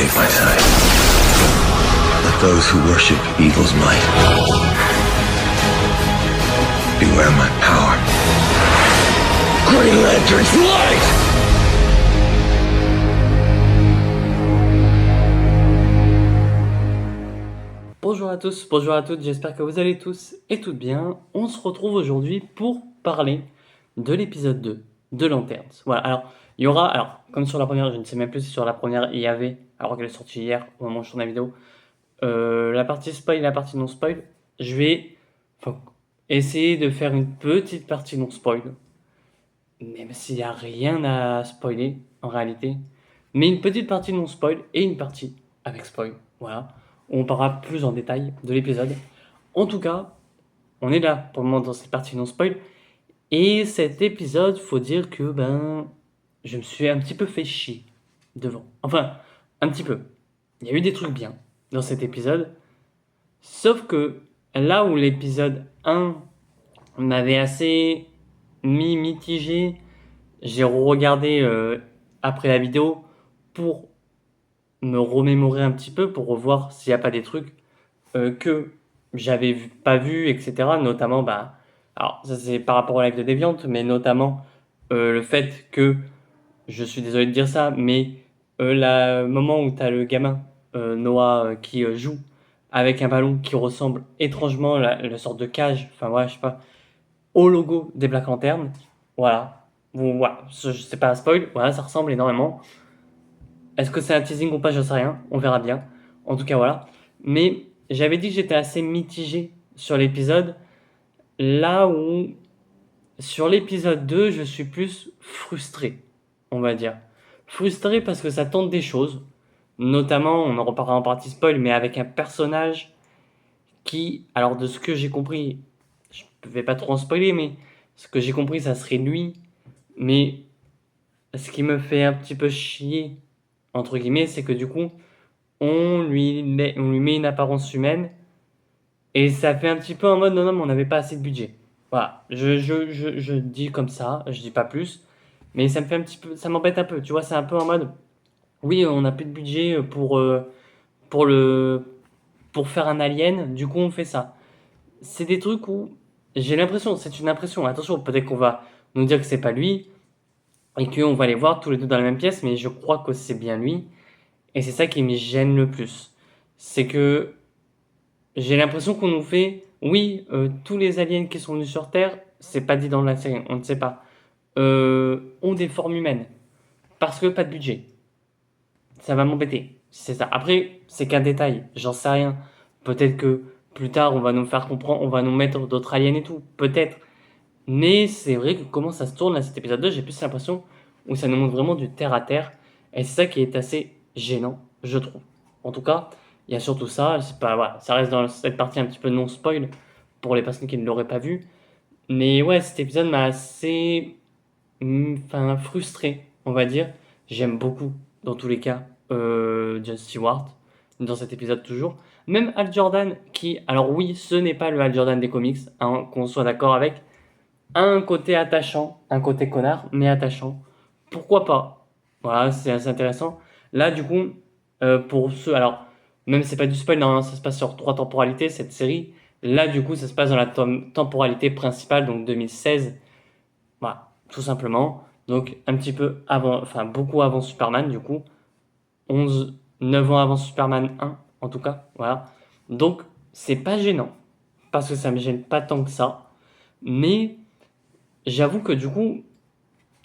take my side. Let those who worship evil's might beware my power. Green Lantern's light! Bonjour à tous, bonjour à toutes, j'espère que vous allez tous et toutes bien. On se retrouve aujourd'hui pour parler de l'épisode 2 de Lanterns. Voilà, alors il y aura, comme sur la première, je ne sais même plus si sur la première il y avait, alors qu'elle est sortie hier au moment où je tourne la vidéo, la partie spoil et la partie non spoil. Je vais essayer de faire une petite partie non spoil, même s'il n'y a rien à spoiler en réalité, mais une petite partie non spoil et une partie avec spoil. Voilà. On parlera plus en détail de l'épisode. En tout cas, on est là pour le moment dans cette partie non spoil. Et cet épisode, faut dire que je me suis un petit peu fait chier devant. Enfin, un petit peu. Il y a eu des trucs bien dans cet épisode. Sauf que là où l'épisode 1 m'avait assez mis mitigé, j'ai regardé après la vidéo pour me remémorer un petit peu, pour revoir s'il n'y a pas des trucs que j'avais pas vu, etc. Notamment, alors ça c'est par rapport au live de Deviant, mais notamment le fait que, je suis désolé de dire ça, mais le moment où tu as le gamin, Noah, qui joue avec un ballon qui ressemble étrangement à la sorte de cage, enfin ouais, je sais pas, au logo des Black Lanterns. Voilà. Bon, voilà. C'est pas un spoil, voilà, ça ressemble énormément. Est-ce que c'est un teasing ou pas, je sais rien, on verra bien. En tout cas, voilà. Mais j'avais dit que j'étais assez mitigé sur l'épisode, là où sur l'épisode 2, je suis plus frustré, on va dire. Frustré parce que ça tente des choses, notamment, on en reparlera en partie spoil, mais avec un personnage qui, alors de ce que j'ai compris, je ne vais pas trop en spoiler, mais ce que j'ai compris, ça serait lui. Mais ce qui me fait un petit peu chier, entre guillemets, c'est que du coup, on lui met une apparence humaine, et ça fait un petit peu en mode non, mais on n'avait pas assez de budget. Voilà, je dis comme ça, je dis pas plus, mais ça me fait un petit peu, ça m'embête un peu, tu vois, c'est un peu en mode, oui, on n'a plus de budget pour pour faire un alien, du coup on fait ça. C'est des trucs où j'ai l'impression, c'est une impression, attention, peut-être qu'on va nous dire que c'est pas lui, et qu'on va les voir tous les deux dans la même pièce, mais je crois que c'est bien lui, et c'est ça qui me gêne le plus. C'est que j'ai l'impression qu'on nous fait, oui, tous les aliens qui sont venus sur Terre, c'est pas dit dans la série, on ne sait pas, ont des formes humaines, parce que pas de budget. Ça va m'embêter, si c'est ça. Après, c'est qu'un détail, j'en sais rien. Peut-être que plus tard, on va nous faire comprendre, on va nous mettre d'autres aliens et tout, peut-être. Mais c'est vrai que comment ça se tourne à cet épisode 2, j'ai plus l'impression où ça nous montre vraiment du terre à terre. Et c'est ça qui est assez gênant, je trouve. En tout cas, il y a surtout ça. C'est pas, voilà, ça reste dans cette partie un petit peu non spoil pour les personnes qui ne l'auraient pas vu. Mais ouais, cet épisode m'a assez frustré, on va dire. J'aime beaucoup, dans tous les cas, Jon Stewart, dans cet épisode toujours. Même Hal Jordan, qui, alors oui, ce n'est pas le Hal Jordan des comics, hein, qu'on soit d'accord avec, un côté attachant, un côté connard, mais attachant. Pourquoi pas? Voilà, c'est assez intéressant. Là, du coup, pour ceux, alors, même si c'est pas du spoil, non, ça se passe sur 3 temporalités, cette série. Là, du coup, ça se passe dans la temporalité principale, donc 2016. Voilà, tout simplement. Donc, un petit peu avant, enfin, beaucoup avant Superman, du coup. 9 ans avant Superman 1, en tout cas. Voilà. Donc, c'est pas gênant. Parce que ça me gêne pas tant que ça. Mais j'avoue que du coup,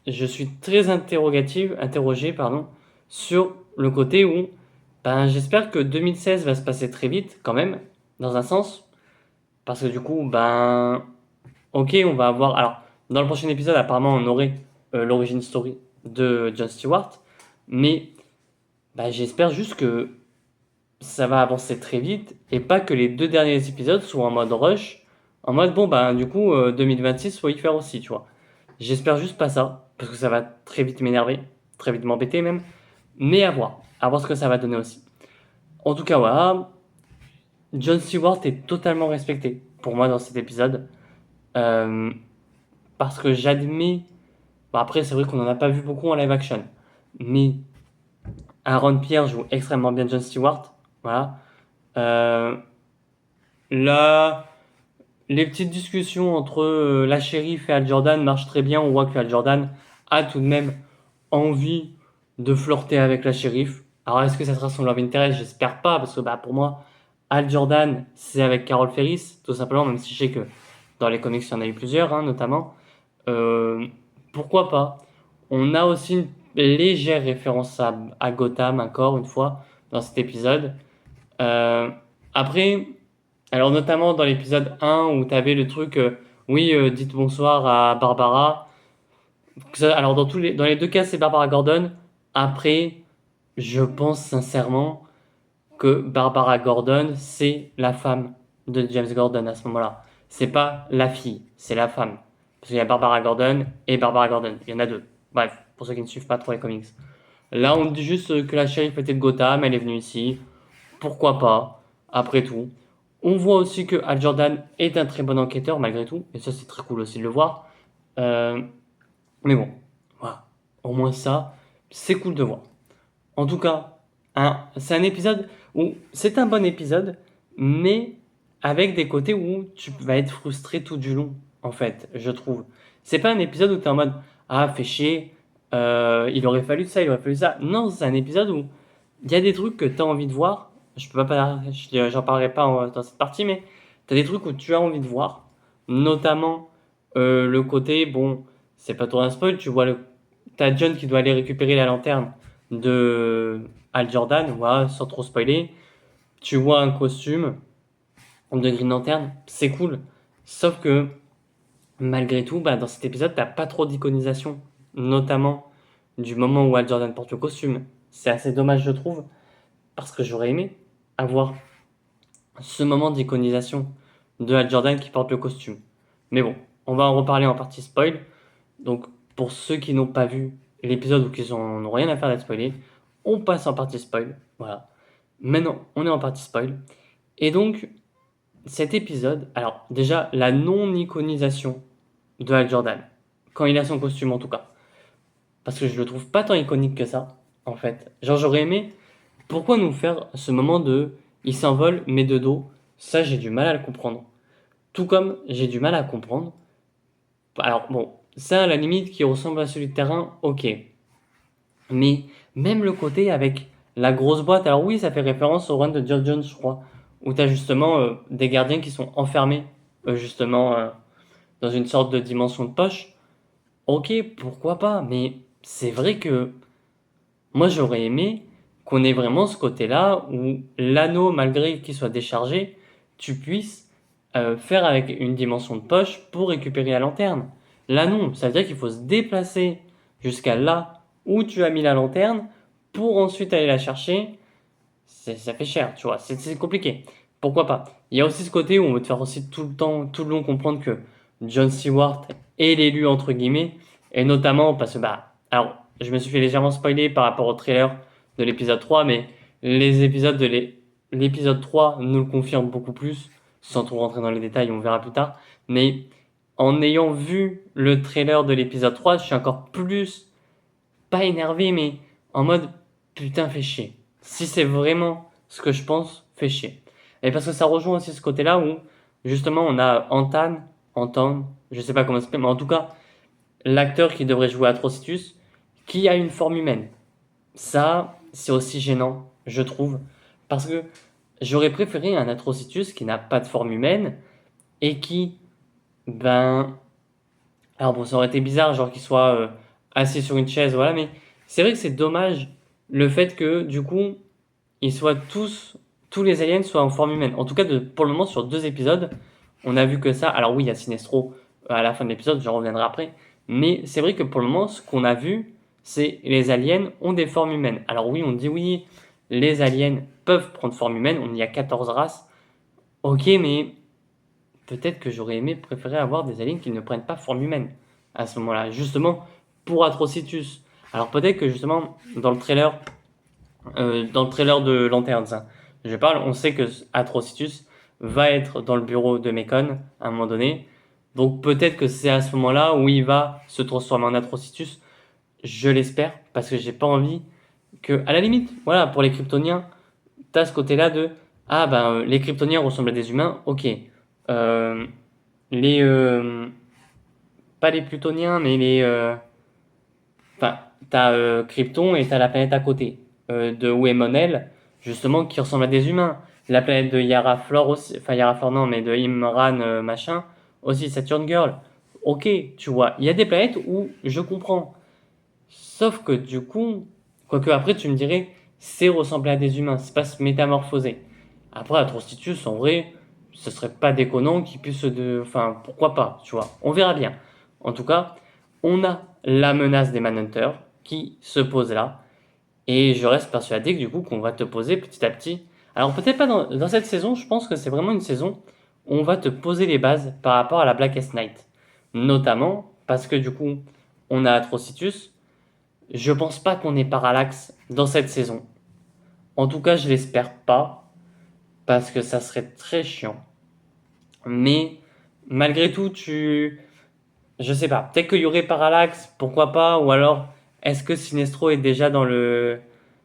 je suis très interrogé, sur le côté où j'espère que 2016 va se passer très vite quand même, dans un sens, parce que du coup, ok, on va avoir, alors, dans le prochain épisode, apparemment, on aurait l'origin story de Jon Stewart, mais j'espère juste que ça va avancer très vite, et pas que les 2 derniers épisodes soient en mode rush, en mode, du coup, 2026, faut y faire aussi, tu vois. J'espère juste pas ça, parce que ça va très vite m'énerver, très vite m'embêter même. Mais à voir ce que ça va donner aussi. En tout cas, voilà, Jon Stewart est totalement respecté pour moi dans cet épisode. Euh, Parce que j'admets. Après, c'est vrai qu'on n'en a pas vu beaucoup en live action. Mais Aaron Pierre joue extrêmement bien Jon Stewart. Voilà. Là, les petites discussions entre la shérif et Hal Jordan marchent très bien. On voit que Hal Jordan a tout de même envie de flirter avec la shérif. Alors, est-ce que ça sera son love interest? J'espère pas, parce que pour moi, Hal Jordan, c'est avec Carol Ferris, tout simplement, même si je sais que dans les comics, il y en a eu plusieurs, hein, notamment. Pourquoi pas? On a aussi une légère référence à Gotham, encore une fois, dans cet épisode. Après, alors notamment dans l'épisode 1 où tu avais le truc, oui, dites bonsoir à Barbara. Alors dans les deux cas, c'est Barbara Gordon. Après, je pense sincèrement que Barbara Gordon, c'est la femme de James Gordon à ce moment-là. C'est pas la fille, c'est la femme. Parce qu'il y a Barbara Gordon et Barbara Gordon. Il y en a deux. Bref, pour ceux qui ne suivent pas trop les comics. Là, on dit juste que la shérif était de Gotham, elle est venue ici. Pourquoi pas, après tout. On voit aussi que Hal Jordan est un très bon enquêteur, malgré tout. Et ça, c'est très cool aussi de le voir. Mais bon, voilà. Au moins ça, c'est cool de voir. En tout cas, c'est un épisode où c'est un bon épisode, mais avec des côtés où tu vas être frustré tout du long, en fait, je trouve. C'est pas un épisode où tu es en mode ah, fais chier, il aurait fallu ça, il aurait fallu ça. Non, c'est un épisode où il y a des trucs que tu as envie de voir. J'en parlerai pas dans cette partie, mais tu as des trucs où tu as envie de voir, notamment le côté, bon, c'est pas trop un spoil, t'as John qui doit aller récupérer la lanterne de Hal Jordan, voilà, sans trop spoiler. Tu vois un costume de Green Lantern, c'est cool. Sauf que, malgré tout, dans cet épisode, t'as pas trop d'iconisation, notamment du moment où Hal Jordan porte le costume. C'est assez dommage, je trouve, parce que j'aurais aimé avoir ce moment d'iconisation de Hal Jordan qui porte le costume. Mais bon, on va en reparler en partie spoil. Donc, pour ceux qui n'ont pas vu l'épisode ou qui n'ont rien à faire d'être spoilés, on passe en partie spoil. Voilà. Maintenant, on est en partie spoil. Et donc, cet épisode, alors déjà, la non-iconisation de Hal Jordan, quand il a son costume en tout cas, parce que je le trouve pas tant iconique que ça, en fait. Genre, j'aurais aimé, pourquoi nous faire ce moment de il s'envole, mais de dos? Ça, j'ai du mal à le comprendre. Tout comme j'ai du mal à comprendre. Alors, bon, ça, à la limite, qui ressemble à celui de terrain, ok. Mais même le côté avec la grosse boîte, alors oui, ça fait référence au run de Geoff Jones, je crois, où tu as justement des gardiens qui sont enfermés, justement, dans une sorte de dimension de poche. Ok, pourquoi pas, mais c'est vrai que moi j'aurais aimé qu'on ait vraiment ce côté-là où l'anneau, malgré qu'il soit déchargé, tu puisses faire avec une dimension de poche pour récupérer la lanterne. Là non, ça veut dire qu'il faut se déplacer jusqu'à là où tu as mis la lanterne pour ensuite aller la chercher. Ça fait cher, tu vois, c'est compliqué. Pourquoi pas? Il y a aussi ce côté où on veut te faire aussi tout le long comprendre que John Stewart est l'élu entre guillemets, et notamment parce que alors je me suis fait légèrement spoiler par rapport au trailer de l'épisode 3, mais les épisodes de l'épisode 3 nous le confirment beaucoup plus, sans trop rentrer dans les détails, on verra plus tard. Mais en ayant vu le trailer de l'épisode 3, je suis encore plus, pas énervé, mais en mode putain, fais chier. Si c'est vraiment ce que je pense, fais chier. Et parce que ça rejoint aussi ce côté-là où, justement, on a Anton, je sais pas comment ça s'appelle, mais en tout cas, l'acteur qui devrait jouer Atrocitus, qui a une forme humaine. Ça, c'est aussi gênant, je trouve, parce que j'aurais préféré un Atrocitus qui n'a pas de forme humaine et qui, alors bon, ça aurait été bizarre, genre qu'il soit assis sur une chaise, voilà, mais c'est vrai que c'est dommage le fait que, du coup, ils soient tous les aliens soient en forme humaine. En tout cas, pour le moment, sur 2 épisodes, on a vu que ça. Alors oui, il y a Sinestro à la fin de l'épisode, j'en reviendrai après. Mais c'est vrai que pour le moment, ce qu'on a vu, c'est les aliens ont des formes humaines. Alors oui, on dit oui, les aliens peuvent prendre forme humaine, on y a 14 races. Ok, mais peut-être que j'aurais aimé préférer avoir des aliens qui ne prennent pas forme humaine à ce moment-là, justement pour Atrocitus. Alors peut-être que justement, dans le trailer de Lanterns, hein, je parle, on sait que Atrocitus va être dans le bureau de Mekon à un moment donné. Donc peut-être que c'est à ce moment-là où il va se transformer en Atrocitus. Je l'espère, parce que j'ai pas envie que, à la limite, voilà, pour les Kryptoniens, t'as ce côté-là de ah ben les Kryptoniens ressemblent à des humains, ok. Euh, les pas les Plutoniens, mais les enfin t'as Krypton et t'as la planète à côté de où est Monel, justement qui ressemble à des humains. La planète de Yara Flor aussi, enfin Yara Flor non, mais de Imran machin aussi Saturn Girl. Ok, tu vois, il y a des planètes où je comprends. Sauf que du coup, quoique après tu me dirais, c'est ressembler à des humains, c'est pas se métamorphoser. Après, Atrocitus, en vrai, ce serait pas déconnant qu'il puisse de. Enfin, pourquoi pas, tu vois. On verra bien. En tout cas, on a la menace des Manhunters qui se pose là. Et je reste persuadé que du coup, qu'on va te poser petit à petit. Alors, peut-être pas dans cette saison, je pense que c'est vraiment une saison où on va te poser les bases par rapport à la Blackest Night. Notamment parce que du coup, on a Atrocitus. Je pense pas qu'on ait Parallax dans cette saison. En tout cas, je l'espère pas, parce que ça serait très chiant. Mais malgré tout, je sais pas, peut-être qu'il y aurait Parallax, pourquoi pas, ou alors est-ce que Sinestro est déjà dans le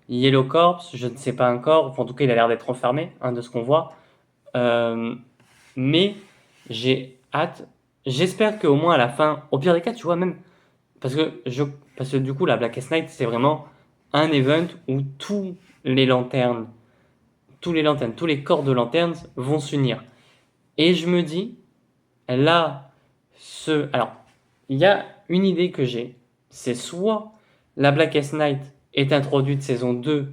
Yellow Corps? Je ne sais pas encore. Enfin, en tout cas, il a l'air d'être enfermé, hein, de ce qu'on voit. Euh, mais j'ai hâte. J'espère qu'au moins à la fin, au pire des cas, tu vois, même parce que, parce que du coup, la Blackest Night, c'est vraiment un event où tous les lanternes, tous les corps de lanternes vont s'unir. Et je me dis, là, alors, il y a une idée que j'ai, c'est soit la Blackest Night est introduite saison 2,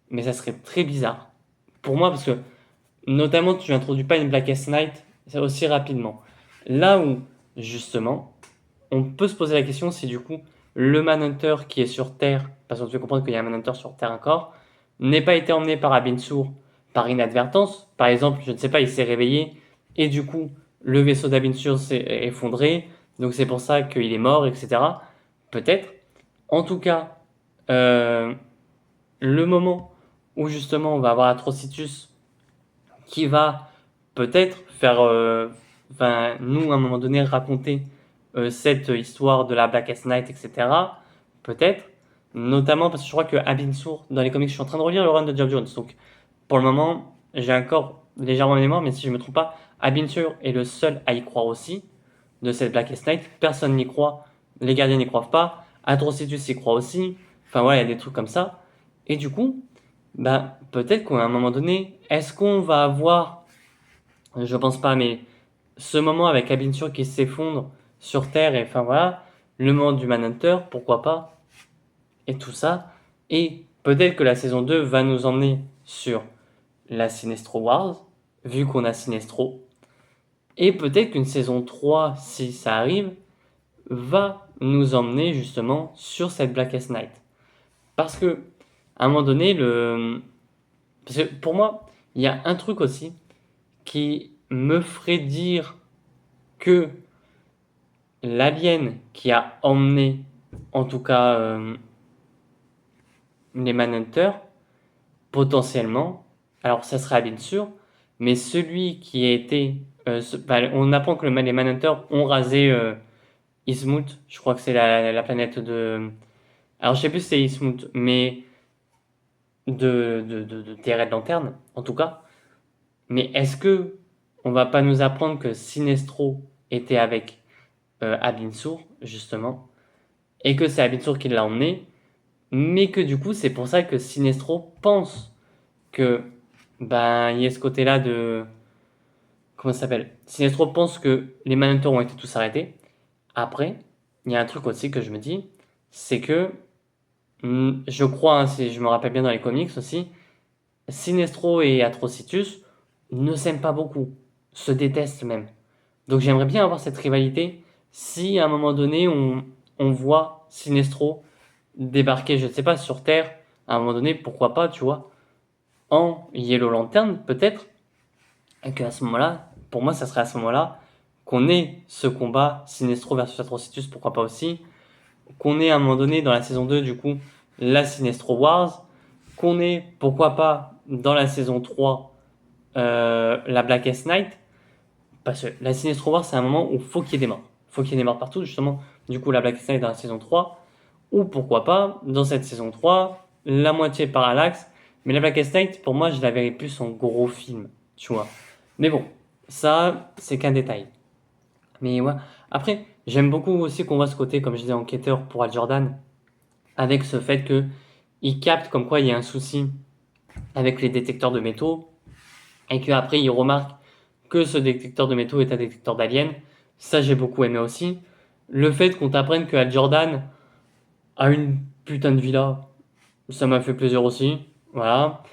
mais ça serait très bizarre. Pour moi, parce que, notamment, tu n'introduis pas une Blackest Night aussi rapidement. Là où, justement, on peut se poser la question si du coup le Manhunter qui est sur Terre, parce qu'on te fait comprendre qu'il y a un Manhunter sur Terre encore, n'est pas été emmené par Abin-Sur par inadvertance. Par exemple, je ne sais pas, il s'est réveillé et du coup le vaisseau d'Abin-Sur s'est effondré, donc c'est pour ça qu'il est mort, etc. Peut-être. En tout cas, euh, le moment où justement on va avoir Atrocitus qui va peut-être faire, enfin, nous à un moment donné raconter cette histoire de la Blackest Night, etc. Peut-être, notamment parce que je crois que Abin Sur, dans les comics, je suis en train de relire le run de Geoff Jones, donc pour le moment, j'ai encore légèrement en mémoire, mais si je ne me trompe pas, Abin Sur est le seul à y croire aussi, de cette Blackest Night. Personne n'y croit, les gardiens n'y croient pas, Atrocitus y croit aussi, enfin voilà, il y a des trucs comme ça. Et du coup, bah, peut-être qu'à un moment donné, est-ce qu'on va avoir, je pense pas, mais ce moment avec Abin Sur qui s'effondre sur Terre, et enfin voilà, le moment du Manhunter, pourquoi pas, et tout ça. Et peut-être que la saison 2 va nous emmener sur la Sinestro Wars, vu qu'on a Sinestro. Et peut-être qu'une saison 3, si ça arrive, va nous emmener justement sur cette Blackest Night. Parce que, à un moment donné, parce que pour moi, il y a un truc aussi qui me ferait dire que l'alien qui a emmené, en tout cas, les Manhunters, potentiellement, alors ça serait bien sûr, mais celui qui a été. On apprend que les Manhunters ont rasé Ismut, je crois que c'est la planète de. Alors je sais plus si c'est Ismut, mais de Terre et de Lanterne, en tout cas. Mais est-ce que on va pas nous apprendre que Sinestro était avec Abin Sur, justement, et que c'est Abin Sur qui l'a emmené, mais que du coup, c'est pour ça que Sinestro pense que, ben, il y a ce côté-là de. Comment ça s'appelle? Sinestro pense que les Manhunters ont été tous arrêtés. Après, il y a un truc aussi que je me dis, c'est que, je crois, hein, si je me rappelle bien dans les comics aussi, Sinestro et Atrocitus ne s'aiment pas beaucoup, se détestent même. Donc j'aimerais bien avoir cette rivalité si à un moment donné on voit Sinestro débarquer, je ne sais pas, sur Terre, à un moment donné, pourquoi pas, tu vois, en Yellow Lantern peut-être, et qu'à ce moment-là, pour moi ça serait à ce moment-là qu'on ait ce combat Sinestro versus Atrocitus, pourquoi pas aussi, qu'on ait à un moment donné dans la saison 2 du coup la Sinestro Wars, qu'on ait pourquoi pas dans la saison 3 la Blackest Night, parce que la Sinestro Wars c'est un moment où il faut qu'il y ait des morts. Il faut qu'il y ait des morts partout, justement. Du coup, la Blackest Night dans la saison 3. Ou pourquoi pas, dans cette saison 3, la moitié Parallax, mais la Blackest Night, pour moi, je la verrais plus en gros film, tu vois. Mais bon, ça, c'est qu'un détail. Mais ouais, après, j'aime beaucoup aussi qu'on voit ce côté, comme je disais, enquêteur pour Al Jordan, avec ce fait que il capte comme quoi il y a un souci avec les détecteurs de métaux, et qu'après il remarque que ce détecteur de métaux est un détecteur d'aliens. Ça, j'ai beaucoup aimé aussi. Le fait qu'on t'apprenne que Al Jordan a une putain de villa, ça m'a fait plaisir aussi. Voilà.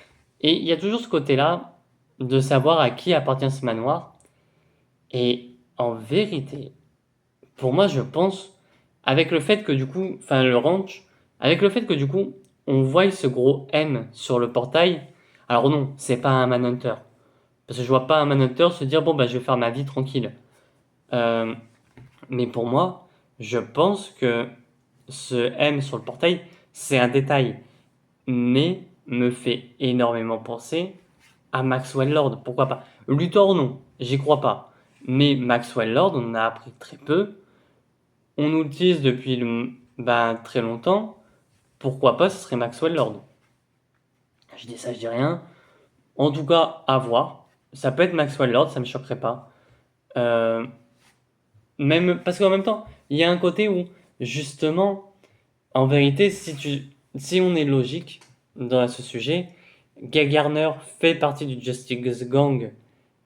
Et il y a toujours ce côté-là de savoir à qui appartient ce manoir. Et en vérité, pour moi, je pense, avec le fait que du coup, enfin le ranch, avec le fait que du coup, on voit ce gros M sur le portail. Alors non, c'est pas un Manhunter. Parce que je vois pas un Manhunter se dire, bon, bah, je vais faire ma vie tranquille. Euh, mais pour moi, je pense que ce M sur le portail, c'est un détail, mais me fait énormément penser à Maxwell Lord. Pourquoi pas? Luthor, non, j'y crois pas. Mais Maxwell Lord, on en a appris très peu. On nous le tease depuis très longtemps. Pourquoi pas, ce serait Maxwell Lord? Je dis ça, je dis rien. En tout cas, à voir. Ça peut être Maxwell Lord, ça me choquerait pas. Euh, Même parce qu'en même temps, il y a un côté où justement, en vérité, si on est logique dans ce sujet, Guy Garner fait partie du Justice Gang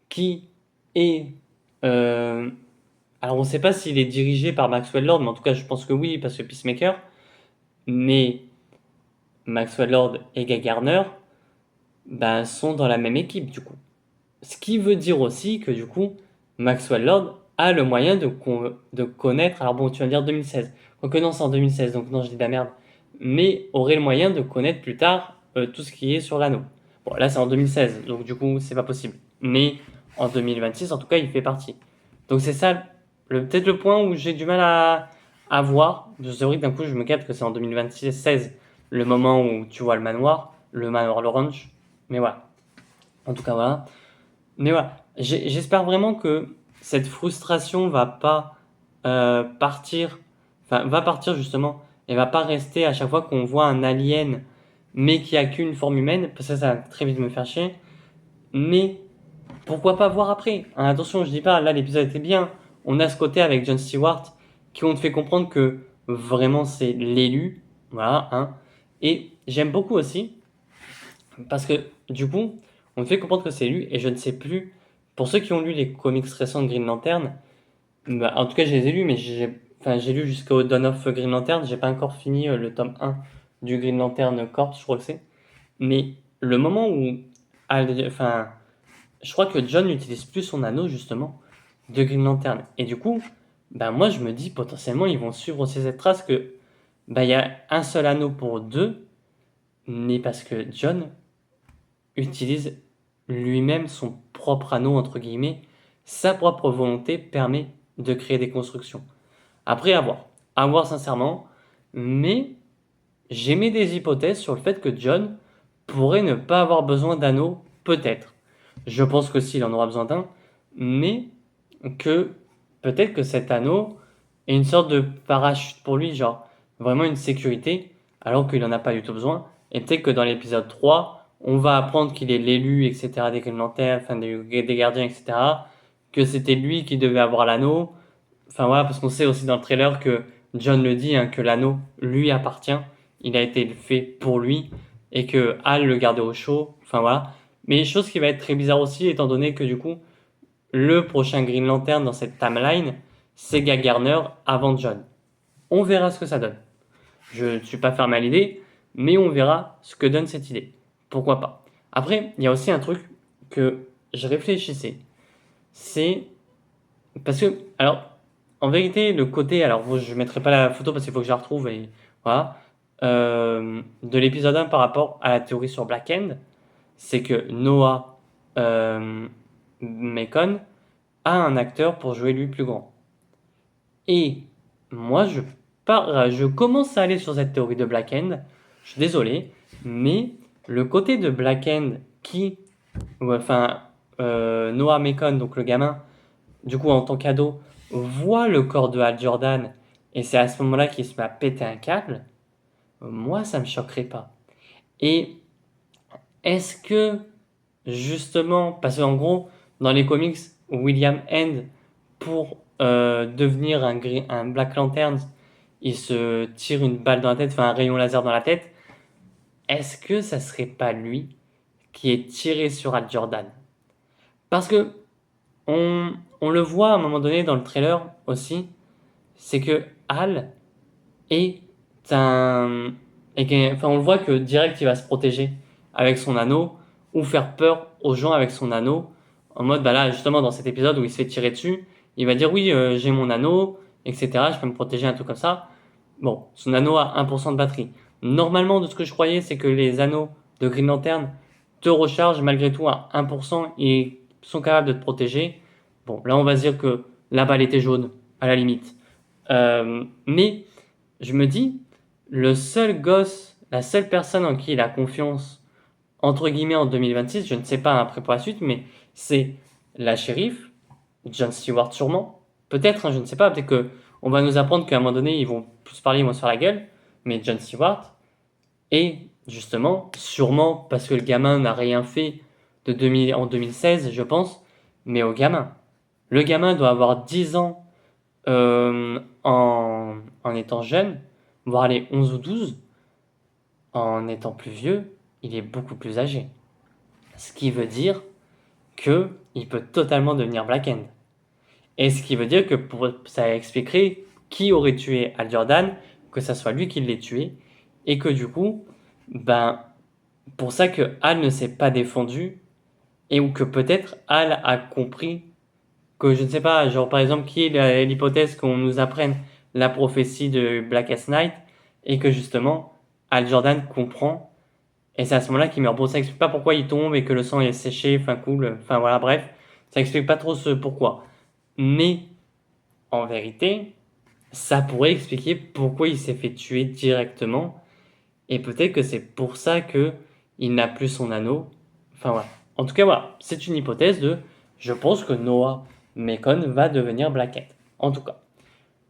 qui est alors on ne sait pas s'il est dirigé par Maxwell Lord, mais en tout cas je pense que oui, parce que Peacemaker, mais Maxwell Lord et Guy Garner sont dans la même équipe du coup. Ce qui veut dire aussi que du coup, Maxwell Lord a le moyen de connaître, alors bon tu vas me dire 2016, quoique non c'est en 2016, donc non je dis de la merde, mais aurait le moyen de connaître plus tard tout ce qui est sur l'anneau. Bon là c'est en 2016, donc du coup c'est pas possible. Mais en 2026 en tout cas il fait partie. Donc c'est ça peut-être le point où j'ai du mal à voir. C'est vrai que d'un coup je me capte que c'est en 2026-16 le moment où tu vois le manoir l'orange. Mais voilà. En tout cas voilà. Mais voilà, j'espère vraiment que cette frustration va pas partir, enfin va partir justement, et va pas rester à chaque fois qu'on voit un alien mais qui a qu'une forme humaine, parce que ça va très vite me faire chier. Mais pourquoi pas voir après, hein, attention, je dis pas, là l'épisode était bien, on a ce côté avec Jon Stewart qui ont fait comprendre que vraiment c'est l'élu, voilà, hein. Et j'aime beaucoup aussi, parce que du coup, on te fait comprendre que c'est lui, et je ne sais plus. Pour ceux qui ont lu les comics récents de Green Lantern, en tout cas, je les ai lus, mais j'ai lu jusqu'au Dawn of Green Lantern. J'ai pas encore fini le tome 1 du Green Lantern Corps, je crois que c'est. Mais le moment où. Je crois que John n'utilise plus son anneau, justement, de Green Lantern. Et du coup, moi, je me dis potentiellement, ils vont suivre aussi cette trace que. Il y a un seul anneau pour deux, mais parce que John utilise lui-même son propre anneau, entre guillemets, sa propre volonté permet de créer des constructions. Après, à voir sincèrement, mais j'émets des hypothèses sur le fait que John pourrait ne pas avoir besoin d'anneau, peut-être. Je pense que s'il en aura besoin d'un, mais que peut-être que cet anneau est une sorte de parachute pour lui, genre vraiment une sécurité, alors qu'il n'en a pas du tout besoin. Et peut-être que dans l'épisode 3, on va apprendre qu'il est l'élu, etc., des Green Lanterns, enfin des gardiens, etc., que c'était lui qui devait avoir l'anneau. Enfin voilà, parce qu'on sait aussi dans le trailer que John le dit, hein, que l'anneau lui appartient, il a été fait pour lui, et que Hal le gardait au chaud, enfin voilà. Mais chose qui va être très bizarre aussi, étant donné que du coup, le prochain Green Lantern dans cette timeline, c'est Guy Garner avant John. On verra ce que ça donne. Je ne suis pas fermé à l'idée, mais on verra ce que donne cette idée. Pourquoi pas. Après, il y a aussi un truc que je réfléchissais. C'est parce que, alors, en vérité, le côté, alors je ne mettrai pas la photo parce qu'il faut que je la retrouve, et voilà, de l'épisode 1 par rapport à la théorie sur Black End, c'est que Noah Macon a un acteur pour jouer lui plus grand. Et moi, je commence à aller sur cette théorie de Black End. Je suis désolé, mais le côté de Black End Noah Macon, donc le gamin, du coup en tant qu'ado, voit le corps de Hal Jordan, et c'est à ce moment-là qu'il se met à péter un câble. Moi, ça me choquerait pas. Et est-ce que, justement, parce qu'en gros, dans les comics, William End, pour devenir un Black Lantern, il se tire une balle dans la tête, enfin un rayon laser dans la tête. Est-ce que ça serait pas lui qui est tiré sur Hal Jordan? Parce que on le voit à un moment donné dans le trailer aussi, c'est que Hal est un... Enfin, on le voit que direct il va se protéger avec son anneau ou faire peur aux gens avec son anneau. En mode, bah là, justement, dans cet épisode où il se fait tirer dessus, il va dire oui, j'ai mon anneau, etc. Je peux me protéger, un truc comme ça. Bon, son anneau a 1% de batterie. Normalement, de ce que je croyais, c'est que les anneaux de Green Lantern te rechargent malgré tout à 1% et sont capables de te protéger. Bon, là, on va se dire que la balle était jaune, à la limite. Mais je me dis, le seul gosse, la seule personne en qui il a confiance, entre guillemets, en 2026, je ne sais pas après pour la suite, mais c'est la shérif, John Stewart sûrement, peut-être, hein, je ne sais pas, peut-être que on va nous apprendre qu'à un moment donné, ils vont plus parler, ils vont se faire la gueule, mais John Stewart, et justement, sûrement parce que le gamin n'a rien fait en 2016, je pense, mais au gamin. Le gamin doit avoir 10 ans en étant jeune, voire les 11 ou 12, en étant plus vieux, il est beaucoup plus âgé. Ce qui veut dire que il peut totalement devenir Black End. Et ce qui veut dire que ça expliquerait qui aurait tué Hal Jordan, que ça soit lui qui l'ait tué, et que du coup, ben, pour ça que Hal ne s'est pas défendu, et ou que peut-être Hal a compris que je ne sais pas, genre par exemple, qui est l'hypothèse qu'on nous apprenne la prophétie de Blackest Night, et que justement, Hal Jordan comprend, et c'est à ce moment-là qu'il meurt. Bon, ça explique pas pourquoi il tombe et que le sang est séché, enfin cool, enfin voilà, bref, ça explique pas trop ce pourquoi. Mais en vérité, ça pourrait expliquer pourquoi il s'est fait tuer directement. Et peut-être que c'est pour ça que il n'a plus son anneau. Enfin voilà. En tout cas, voilà. C'est une hypothèse de je pense que Noah Mekon va devenir Black Cat. En tout cas.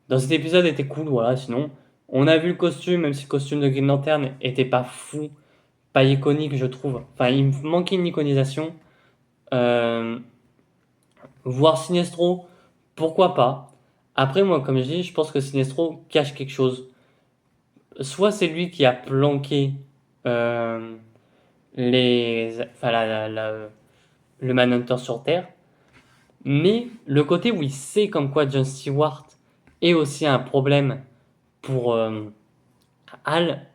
Dans cet épisode était cool, voilà. Sinon, on a vu le costume, même si le costume de Green Lantern était pas fou, pas iconique, je trouve. Enfin, il manquait une iconisation. Voir Sinestro, pourquoi pas. Après, moi, comme je dis, je pense que Sinestro cache quelque chose. Soit c'est lui qui a planqué euh, enfin, le Manhunter sur Terre, mais le côté où il sait comme quoi John Stewart est aussi un problème pour Hal,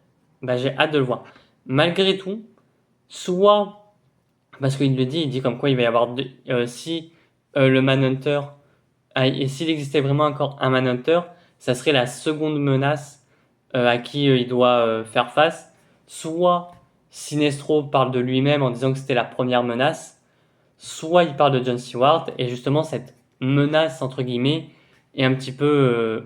bah, j'ai hâte de le voir. Malgré tout, soit parce qu'il le dit, il dit comme quoi il va y avoir si le Manhunter et s'il existait vraiment encore un Manhunter, ça serait la seconde menace à qui il doit faire face. Soit Sinestro parle de lui-même en disant que c'était la première menace, soit il parle de John Stewart, et justement cette menace, entre guillemets, est un petit peu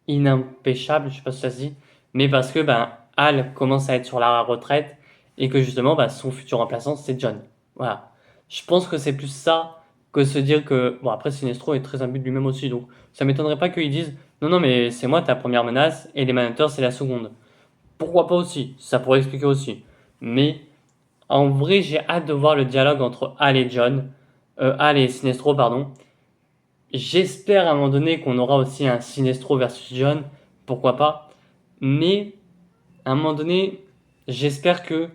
inimpêchable, je sais pas si ça se dit, mais parce que ben, Hal commence à être sur la retraite, et que justement ben, son futur remplaçant c'est John. Voilà. Je pense que c'est plus ça que se dire que... Bon, après, Sinestro est très imbu de lui-même aussi, donc ça m'étonnerait pas qu'ils disent non, non, mais c'est moi ta première menace, et les Manhunters, c'est la seconde. Pourquoi pas aussi? Ça pourrait expliquer aussi. Mais en vrai, j'ai hâte de voir le dialogue entre Hal et Hal et Sinestro, pardon. J'espère à un moment donné qu'on aura aussi un Sinestro versus John, pourquoi pas. Mais à un moment donné, j'espère que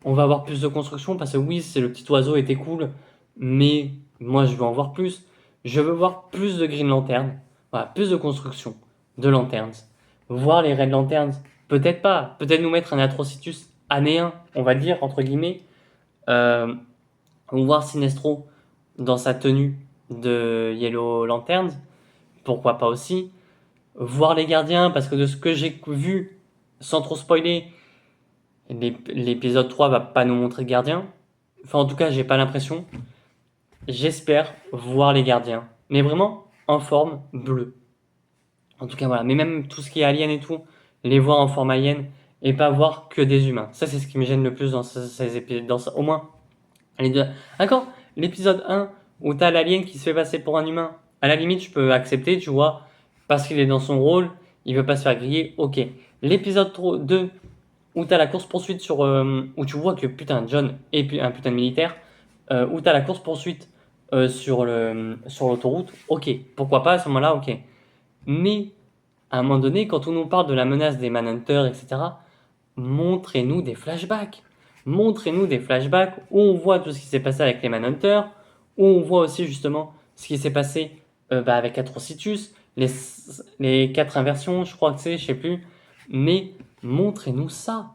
on va avoir plus de construction parce que oui, c'est le petit oiseau était cool, mais moi je veux en voir plus. Je veux voir plus de Green Lantern, voilà, plus de construction de Lanterns. Voir les Red Lanterns, peut-être pas, peut-être nous mettre un Atrocitus année 1, on va dire, entre guillemets. Ou voir Sinestro dans sa tenue de Yellow Lanterns, pourquoi pas aussi. Voir les gardiens, parce que de ce que j'ai vu, sans trop spoiler, l'épisode 3 va pas nous montrer de gardiens. Enfin, en tout cas, j'ai pas l'impression. J'espère voir les gardiens. Mais vraiment en forme bleue. En tout cas, voilà. Mais même tout ce qui est alien et tout, les voir en forme alien et pas voir que des humains. Ça, c'est ce qui me gêne le plus dans ces épisodes. Au moins, les deux. D'accord, l'épisode 1 où t'as l'alien qui se fait passer pour un humain. À la limite, je peux accepter, tu vois, parce qu'il est dans son rôle, il veut pas se faire griller, ok. L'épisode 2 où t'as la course-poursuite sur... où tu vois que putain, John est un putain de militaire, où t'as la course-poursuite sur l'autoroute, ok, pourquoi pas à ce moment-là, ok. Mais à un moment donné, quand on nous parle de la menace des Manhunters, etc., montrez-nous des flashbacks. Montrez-nous des flashbacks où on voit tout ce qui s'est passé avec les Manhunters, où on voit aussi justement ce qui s'est passé avec Atrocitus, les 4 inversions, je crois que c'est, je sais plus. Mais montrez-nous ça.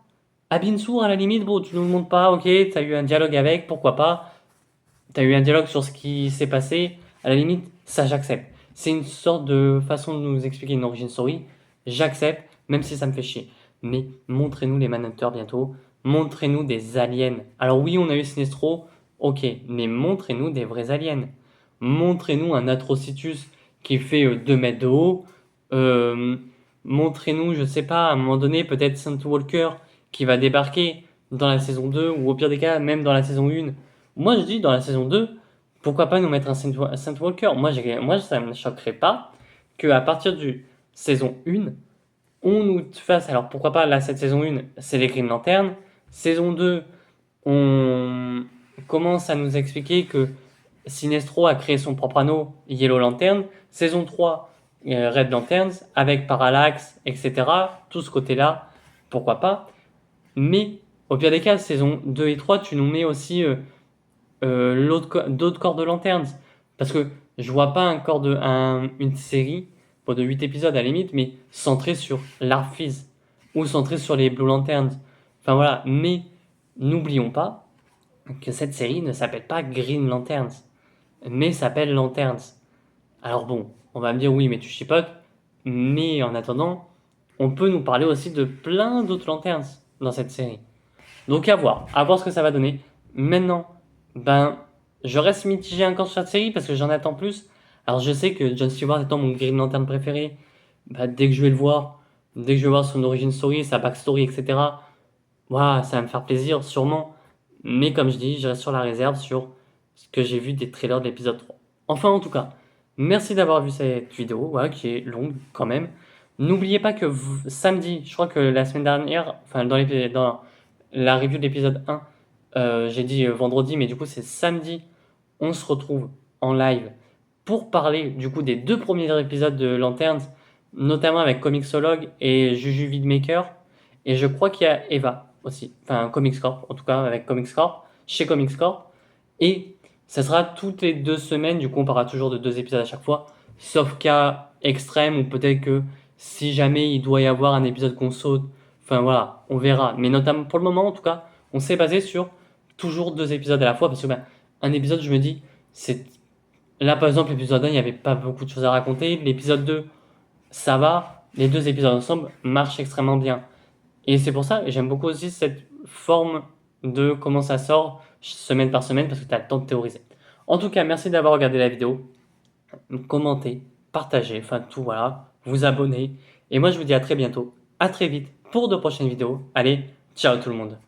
Abinsour, à la limite, bon, tu nous le montres pas, ok, t'as eu un dialogue avec, pourquoi pas. T'as eu un dialogue sur ce qui s'est passé, à la limite, ça j'accepte. C'est une sorte de façon de nous expliquer une origin story, j'accepte, même si ça me fait chier. Mais montrez-nous les Manhunters bientôt, montrez-nous des aliens. Alors oui, on a eu Sinestro, ok, mais montrez-nous des vrais aliens. Montrez-nous un Atrocitus qui fait 2 mètres de haut. Euh, montrez-nous, je sais pas, à un moment donné, peut-être Sandwalker qui va débarquer dans la saison 2, ou au pire des cas, même dans la saison 1. Moi, je dis dans la saison 2, pourquoi pas nous mettre un Saint Walker. Moi, ça ne me choquerait pas qu'à partir du saison 1, on nous fasse. Alors pourquoi pas là, cette saison 1, c'est les Green Lanterns. Saison 2, on commence à nous expliquer que Sinestro a créé son propre anneau, Yellow Lantern. Saison 3, Red Lanterns, avec Parallax, etc. Tout ce côté-là, pourquoi pas. Mais au pire des cas, saison 2 et 3, tu nous mets aussi d'autres corps de Lanterns. Parce que je vois pas une série de 8 épisodes à la limite, mais centrée sur l'Arfis ou centrée sur les Blue Lanterns. Enfin voilà, mais n'oublions pas que cette série ne s'appelle pas Green Lanterns, mais s'appelle Lanterns. Alors bon, on va me dire oui, mais tu chipotes, mais en attendant, on peut nous parler aussi de plein d'autres Lanterns dans cette série. Donc à voir ce que ça va donner. Maintenant, je reste mitigé encore sur cette série parce que j'en attends plus. Alors je sais que John Stewart étant mon Green Lantern préféré, dès que je vais le voir, dès que je vais voir son origin story, sa backstory, etc., voilà, ça va me faire plaisir, sûrement. Mais comme je dis, je reste sur la réserve sur ce que j'ai vu des trailers de l'épisode 3. Enfin, en tout cas, merci d'avoir vu cette vidéo, voilà, qui est longue quand même. N'oubliez pas que samedi, je crois que la semaine dernière, enfin dans la review de l'épisode 1, j'ai dit vendredi, mais du coup c'est samedi, on se retrouve en live pour parler du coup des 2 premiers épisodes de Lanterns, notamment avec Comixologue et Juju Vidmaker, et je crois qu'il y a Eva aussi, enfin Comics Corp, en tout cas avec Comics Corp, chez Comics Corp, et ça sera toutes les 2 semaines, du coup on parlera toujours de 2 épisodes à chaque fois, sauf cas extrême, ou peut-être que si jamais il doit y avoir un épisode qu'on saute, enfin voilà, on verra, mais notamment pour le moment en tout cas, on s'est basé sur toujours 2 épisodes à la fois, parce que un épisode, je me dis, c'est là par exemple l'épisode 1, il n'y avait pas beaucoup de choses à raconter, l'épisode 2, ça va, les 2 épisodes ensemble marchent extrêmement bien. Et c'est pour ça que j'aime beaucoup aussi cette forme de comment ça sort semaine par semaine, parce que tu as le temps de théoriser. En tout cas, merci d'avoir regardé la vidéo, commentez, partagez, enfin tout voilà, vous abonnez, et moi je vous dis à très bientôt, à très vite pour de prochaines vidéos. Allez, ciao tout le monde.